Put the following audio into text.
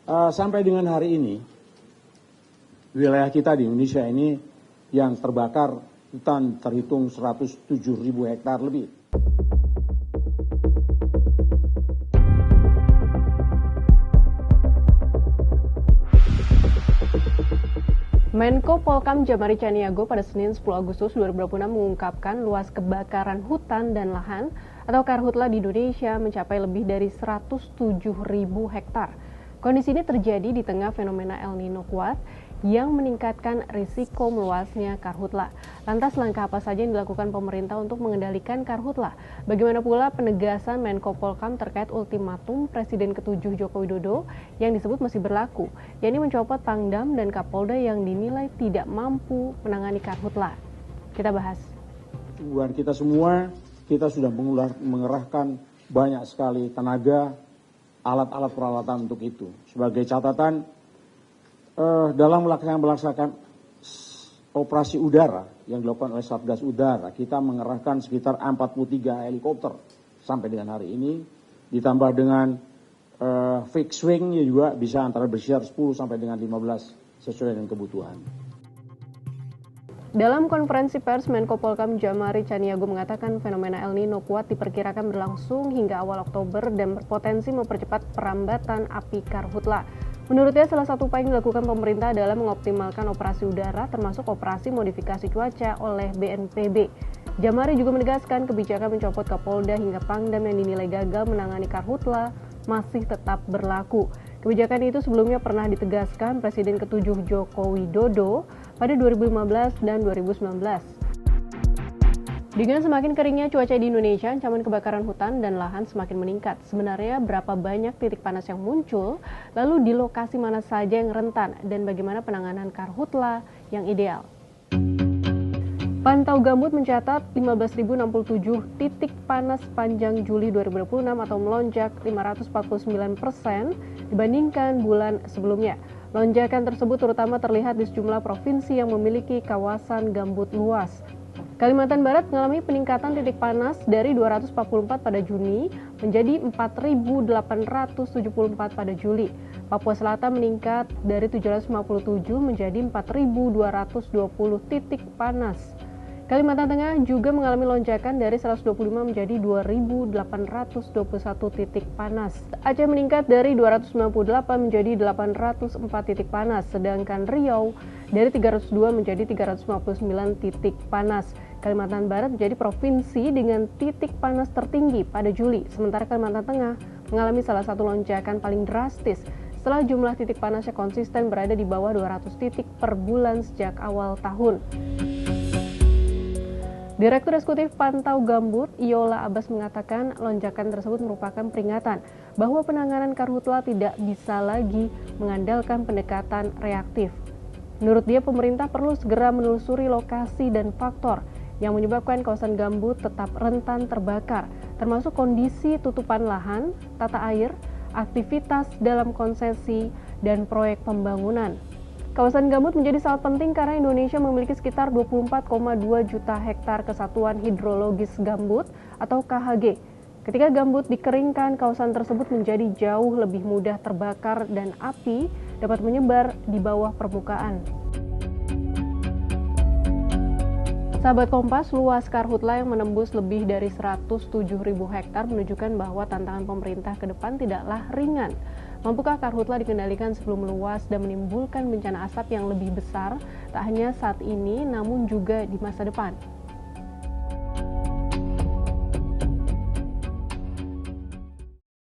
Sampai dengan hari ini, wilayah kita di Indonesia ini yang terbakar hutan terhitung 107.000 hektar lebih. Menko Polkam Djamari Caniago pada Senin 10 Agustus 2026 mengungkapkan luas kebakaran hutan dan lahan atau karhutla di Indonesia mencapai lebih dari 107.000 hektar. Kondisi ini terjadi di tengah fenomena El Nino kuat yang meningkatkan risiko meluasnya karhutla. Lantas langkah apa saja yang dilakukan pemerintah untuk mengendalikan karhutla? Bagaimana pula penegasan Menko Polkam terkait ultimatum Presiden ke-7 Joko Widodo yang disebut masih berlaku, yakni mencopot Pangdam dan Kapolda yang dinilai tidak mampu menangani karhutla. Kita bahas. Buat kita semua, kita sudah mengerahkan banyak sekali tenaga, alat-alat peralatan untuk itu. Sebagai catatan, dalam melaksanakan operasi udara yang dilakukan oleh Satgas Udara, kita mengerahkan sekitar 43 helikopter sampai dengan hari ini, ditambah dengan fixed wing juga bisa antara berkisar 10 sampai dengan 15 sesuai dengan kebutuhan. Dalam konferensi pers, Menko Polkam Djamari Caniago mengatakan fenomena El Nino kuat diperkirakan berlangsung hingga awal Oktober dan berpotensi mempercepat perambatan api karhutla. Menurutnya, salah satu upaya yang dilakukan pemerintah adalah mengoptimalkan operasi udara termasuk operasi modifikasi cuaca oleh BNPB. Djamari juga menegaskan kebijakan mencopot Kapolda hingga Pangdam yang dinilai gagal menangani karhutla masih tetap berlaku. Kebijakan itu sebelumnya pernah ditegaskan Presiden ke-7 Joko Widodo pada 2015 dan 2019. Dengan semakin keringnya cuaca di Indonesia, ancaman kebakaran hutan dan lahan semakin meningkat. Sebenarnya berapa banyak titik panas yang muncul, lalu di lokasi mana saja yang rentan, dan bagaimana penanganan karhutla yang ideal? Pantau Gambut mencatat 15.067 titik panas sepanjang Juli 2026 atau melonjak 549% dibandingkan bulan sebelumnya. Lonjakan tersebut terutama terlihat di sejumlah provinsi yang memiliki kawasan gambut luas. Kalimantan Barat mengalami peningkatan titik panas dari 244 pada Juni menjadi 4.874 pada Juli. Papua Selatan meningkat dari 757 menjadi 4.220 titik panas. Kalimantan Tengah juga mengalami lonjakan dari 125 menjadi 2.821 titik panas. Aceh meningkat dari 298 menjadi 804 titik panas, sedangkan Riau dari 302 menjadi 359 titik panas. Kalimantan Barat menjadi provinsi dengan titik panas tertinggi pada Juli, sementara Kalimantan Tengah mengalami salah satu lonjakan paling drastis setelah jumlah titik panasnya konsisten berada di bawah 200 titik per bulan sejak awal tahun. Direktur Eksekutif Pantau Gambut, Yola Abbas mengatakan lonjakan tersebut merupakan peringatan bahwa penanganan karhutla tidak bisa lagi mengandalkan pendekatan reaktif. Menurut dia, pemerintah perlu segera menelusuri lokasi dan faktor yang menyebabkan kawasan gambut tetap rentan terbakar, termasuk kondisi tutupan lahan, tata air, aktivitas dalam konsesi, dan proyek pembangunan. Kawasan gambut menjadi sangat penting karena Indonesia memiliki sekitar 24,2 juta hektar kesatuan hidrologis gambut atau KHG. Ketika gambut dikeringkan, kawasan tersebut menjadi jauh lebih mudah terbakar dan api dapat menyebar di bawah permukaan. Sahabat Kompas, luas karhutla yang menembus lebih dari 107.000 hektar menunjukkan bahwa tantangan pemerintah ke depan tidaklah ringan. Mampukah karhutla dikendalikan sebelum meluas dan menimbulkan bencana asap yang lebih besar, tak hanya saat ini namun juga di masa depan?